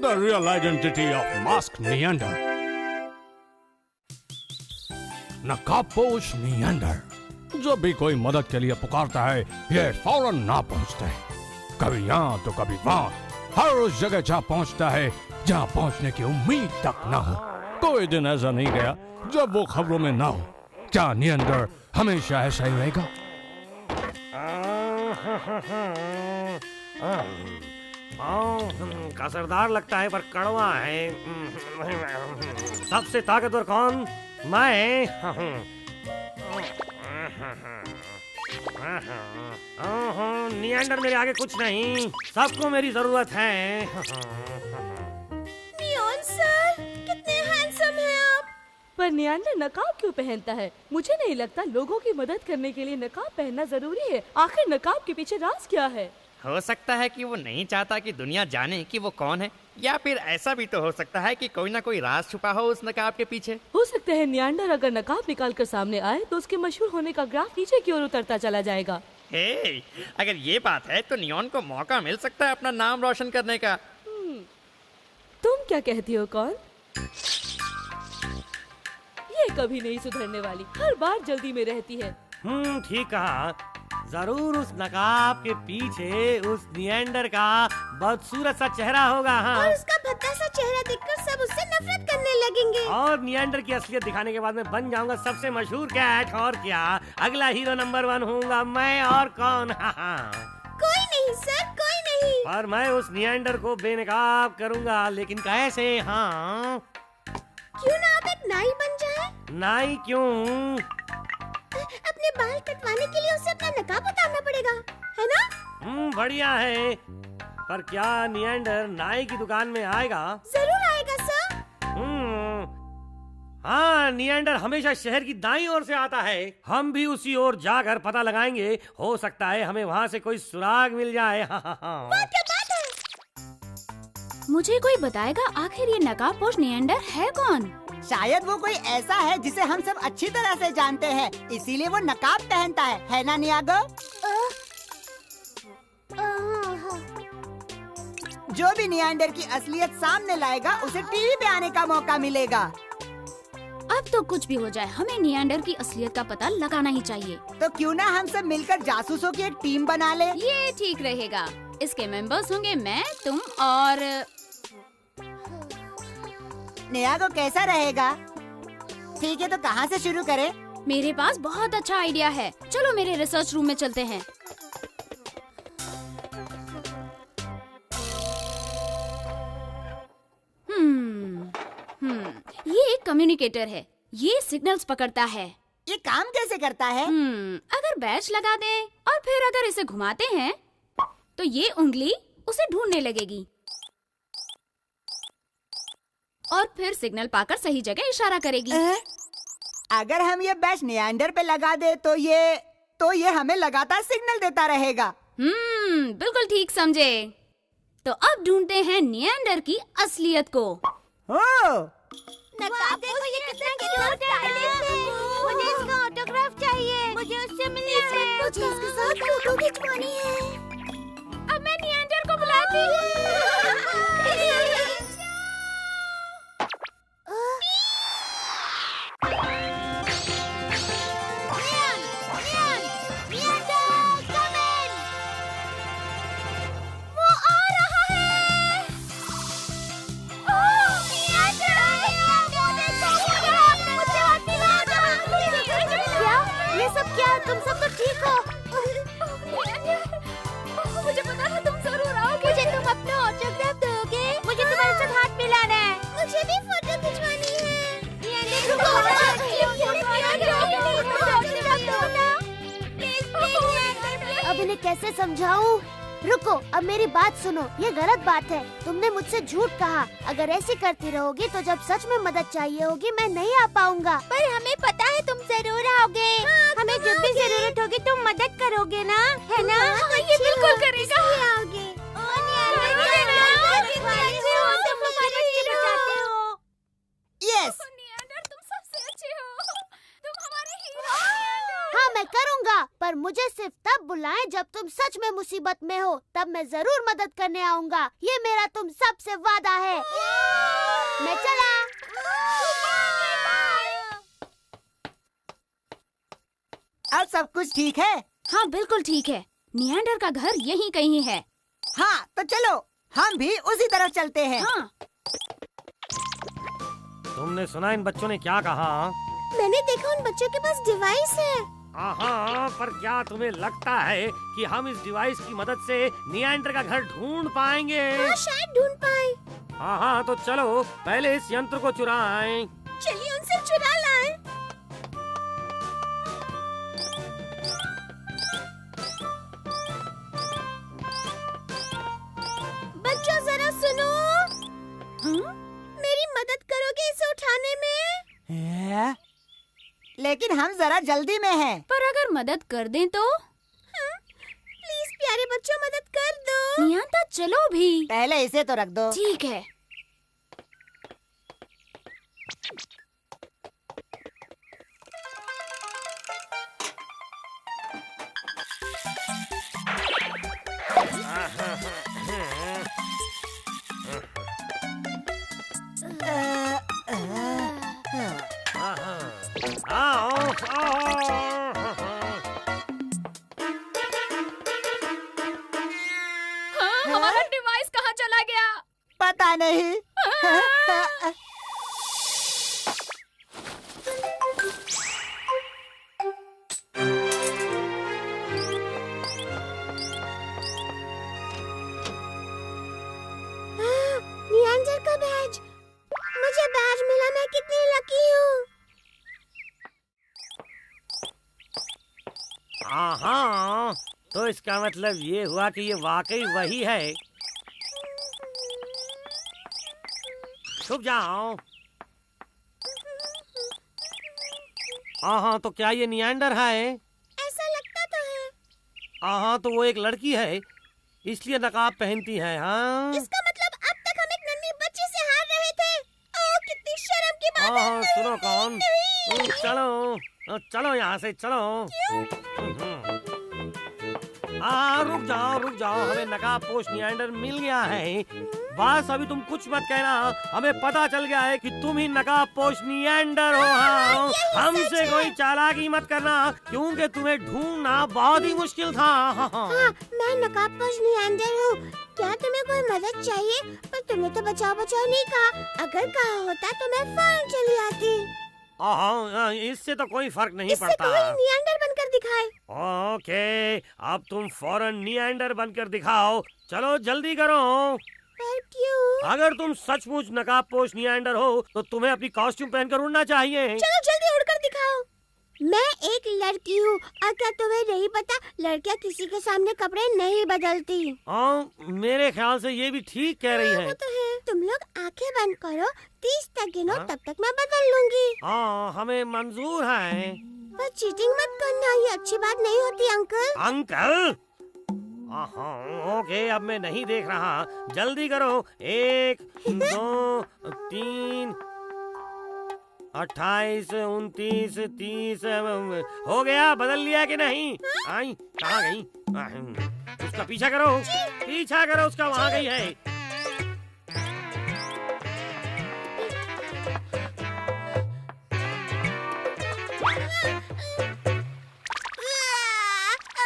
The real identity of masked Neander. नकाबपोश नियंडर। जब भी कोई मदद के लिए पुकारता है, ये फौरन ना पहुंचते हैं। कभी यहाँ तो कभी वहाँ, हर उस जगह जहाँ पहुंचता है जहाँ पहुंचने की उम्मीद तक ना हो। कोई दिन ऐसा नहीं गया जब वो खबरों में ना हो। क्या नियंडर हमेशा ऐसा ही रहेगा? कसरदार लगता है पर कड़वा है। सबसे ताकतवर कौन? मैं। नियंडर मेरे आगे कुछ नहीं, सबको मेरी जरूरत है। नियॉन सर, कितने हैंडसम हैं आप। पर नियंडर नकाब क्यों पहनता है? मुझे नहीं लगता लोगों की मदद करने के लिए नकाब पहनना जरूरी है। आखिर नकाब के पीछे राज क्या है? हो सकता है कि वो नहीं चाहता कि दुनिया जाने कि वो कौन है, या फिर ऐसा भी तो हो सकता है कि कोई ना कोई राज छुपा हो उस नकाब के पीछे। हो सकता है नियंडर अगर नकाब निकाल कर सामने आए तो उसके मशहूर होने का ग्राफ नीचे की ओर उतरता चला जाएगा। हे, अगर ये बात है तो नियॉन को मौका मिल सकता है अपना नाम रोशन करने का। तुम क्या कहती हो कौन? ये कभी नहीं सुधरने वाली, हर बार जल्दी में रहती है। ठीक कहा। जरूर उस नकाब के पीछे उस नियंडर का बदसूरत सा चेहरा होगा। हाँ, और उसका भद्दा सा चेहरा देखकर सब उससे नफरत करने लगेंगे। और नियंडर की असलियत दिखाने के बाद मैं बन जाऊंगा सबसे मशहूर कैट। और क्या, अगला हीरो नंबर 1 होऊंगा मैं। और कौन? कोई नहीं सर, कोई नहीं। पर मैं उस नियंडर को बेनकाब करूंगा, लेकिन कैसे? हाँ, क्यों ना आप एक नाई बन जाए? नाई क्यों? अपने बाल कटवाने के लिए उसे अपना नकाब उतारना पड़ेगा, है ना? बढ़िया है। पर क्या नियंडर नाई की दुकान में आएगा? जरूर आएगा सर। हाँ, नियंडर हमेशा शहर की दाईं ओर से आता है। हम भी उसी ओर जाकर पता लगाएंगे। हो सकता है हमें वहाँ से कोई सुराग मिल जाए। वाह, क्या बात है। मुझे कोई बताएगा आखिर ये नकाबपोश नियंडर है कौन? शायद वो कोई ऐसा है जिसे हम सब अच्छी तरह से जानते हैं, इसीलिए वो नकाब पहनता है ना नियागो? जो भी नियंडर की असलियत सामने लाएगा उसे टीवी पे आने का मौका मिलेगा। अब तो कुछ भी हो जाए, हमें नियंडर की असलियत का पता लगाना ही चाहिए। तो क्यों ना हम सब मिलकर जासूसों की एक टीम बना ले? ये ठीक रहेगा। इसके मेंबर्स होंगे मैं, तुम और नियागो। कैसा रहेगा? ठीक है, तो कहाँ से शुरू करें? मेरे पास बहुत अच्छा आइडिया है। चलो मेरे रिसर्च रूम में चलते हैं। ये एक कम्युनिकेटर है। ये सिग्नल्स पकड़ता है। ये काम कैसे करता है? अगर बैच लगा दें और फिर अगर इसे घुमाते हैं तो ये उंगली उसे ढूंढने लगेगी और फिर सिग्नल पाकर सही जगह इशारा करेगी। अगर हम ये बैच नियंडर पे लगा दे तो ये हमें लगातार सिग्नल देता रहेगा। बिल्कुल ठीक समझे। तो अब ढूंढते हैं नियंडर की असलियत को। नकाब देखो, ये कितना क्यूट है। मुझे इसका ऑटोग्राफ चाहिए। मुझे उससे मिलना है। मुझे इसके साथ फोटो खिंचवानी है। अब मैं नियंडर को बुलाती हूँ। तुम सब तो ठीक हो? मुझे पता था तुम जरूर आओगे। मुझे तुम अपना ऑटोग्राफ दोगे? मुझे तुम्हारे साथ हाथ मिलाना है। मुझे भी फोटो खिंचवानी है। अब इन्हें कैसे समझाऊं? रुको, अब मेरी बात सुनो। ये गलत बात है। तुमने मुझसे झूठ कहा। अगर ऐसे करती रहोगी तो जब सच में मदद चाहिए होगी मैं नहीं आ पाऊंगा। पर हमें पता है तुम जरूर आओगे। हमें जब भी जरूरत होगी तुम मदद करोगे ना, है ना? ये बिल्कुल करेगा। आओगे। यस, नियंडर तुम सबसे अच्छे हो। तुम हमारे हीरो। हाँ, मैं करूँगा, पर और मुझे सिर्फ तब बुलाएं जब तुम सच में मुसीबत में हो, तब मैं जरूर मदद करने आऊंगा। ये मेरा तुम सबसे वादा है। मैं चला। अब सब कुछ ठीक है? हाँ बिल्कुल ठीक है। निएंडर का घर यहीं कहीं है। हाँ तो चलो हम भी उसी तरफ चलते हैं। हाँ। तुमने सुना इन बच्चों ने क्या कहा? मैंने देखा उन बच्चों के पास डिवाइस है। हाँ, पर क्या तुम्हें लगता है कि हम इस डिवाइस की मदद से निएंडर का घर ढूंढ पाएंगे? हाँ, शायद ढूंढ पाए। हाँ तो चलो पहले इस यंत्र को चुराएं। चलिए उनसे चुरा लाएं। बच्चों जरा सुनो। मेरी मदद करोगे इसे उठाने में? लेकिन हम जरा जल्दी में हैं। पर अगर मदद कर दें तो? प्लीज प्यारे बच्चों मदद कर दो। नियांता चलो भी। पहले इसे तो रख दो। ठीक है। हमारा डिवाइस कहाँ चला गया? पता नहीं। निएंडर का बैज। मुझे बैज मिला। मैं कितनी लकी हूँ। हाँ, तो इसका मतलब ये हुआ कि ये वाकई वही है। छुप जाओ। हाँ, तो क्या ये निएंडर है? ऐसा लगता तो है। हाँ, तो वो एक लड़की है, इसलिए नकाब पहनती है। हाँ, इसका मतलब अब तक हम एक नन्ही बच्ची से हार रहे थे। ओह कितनी शर्म की बात है। हाँ, सुनो कौन? चलो चलो यहाँ से चलो। हाँ, रुक जाओ, हमें नकाबपोश निएंडर मिल गया है। बस अभी तुम कुछ मत कहना, हमें पता चल गया है कि तुम ही नकाबपोश निएंडर हो। हाँ, हमसे कोई चालाकी मत करना, क्योंकि तुम्हें ढूंढना बहुत ही मुश्किल था। हाँ, मैं नकाबपोश निएंडर हूँ। क्या तुम्हें कोई मदद चाहिए? पर तुमने तो बचाओ नहीं कहा। अगर कहा होता तो मैं फौरन चली आती। हाँ, इससे तो कोई फर्क नहीं इससे पड़ता। कोई निएंडर बनकर दिखाए। ओके, अब तुम फौरन निएंडर बनकर दिखाओ। चलो जल्दी करो। पर क्यों? अगर तुम सचमुच नकाबपोश निएंडर हो तो तुम्हें अपनी कॉस्ट्यूम पहनकर उड़ना चाहिए। चलो जल्दी उड़कर दिखाओ। मैं एक लड़की हूँ और क्या तुम्हें नहीं पता, लड़कियाँ किसी के सामने कपड़े नहीं बदलती। हाँ, मेरे ख्याल से ये भी ठीक कह रही है। वो तो है। तुम लोग आंखें बंद करो, 30 तक गिनो, तब तक मैं बदल लूंगी। हाँ, हमें मंजूर है। पर चीटिंग मत करना, ये अच्छी बात नहीं होती अंकल। अंकल? हाँ, ओके, अब मैं नहीं देख रहा। जल्दी करो। 1 2 3 28 29 30 हो गया। बदल लिया कि नहीं? आई कहाँ गई? उसका पीछा करो उसका। वहाँ गई है।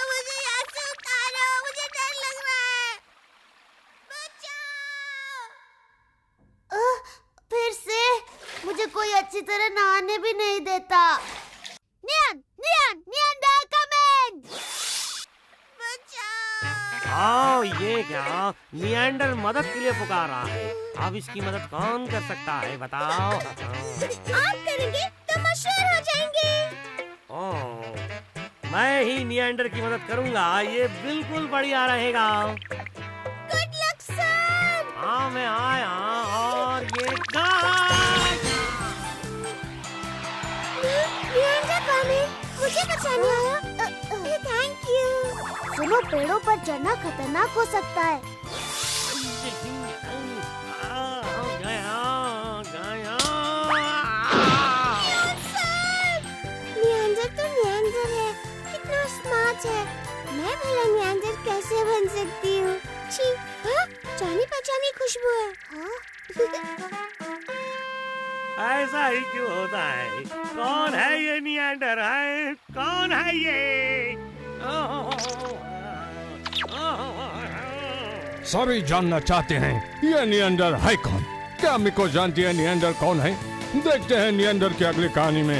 मुझे यहाँ से उतारो, मुझे डर लग रहा है। बचाओ। फिर से मुझे कोई अच्छी तरह नहाने भी नहीं देता। निएंडर कम इन। बचाओ। हाँ, ये क्या? निएंडर मदद के लिए पुकार रहा है। अब इसकी मदद कौन कर सकता है बताओ? आप करेंगे तो मशहूर हो जाएंगे। ओह, मैं ही निएंडर की मदद करूंगा। ये बिल्कुल बढ़िया रहेगा। Good luck sir. हाँ, मैं आया और ये निएंडर कम इन। मुझे बचाने आया। Thank you. सुनो, पेड़ों पर चढ़ना खतरनाक हो सकता है। निएंडर तो निएंडर है। कितना स्मार्ट खुशबू है। ऐसा ही क्यों होता है? कौन है ये निएंडर है? कौन है ये? सभी जानना चाहते हैं ये निएंडर है कौन। क्या मिको जानती है निएंडर कौन है? देखते हैं निएंडर की अगली कहानी में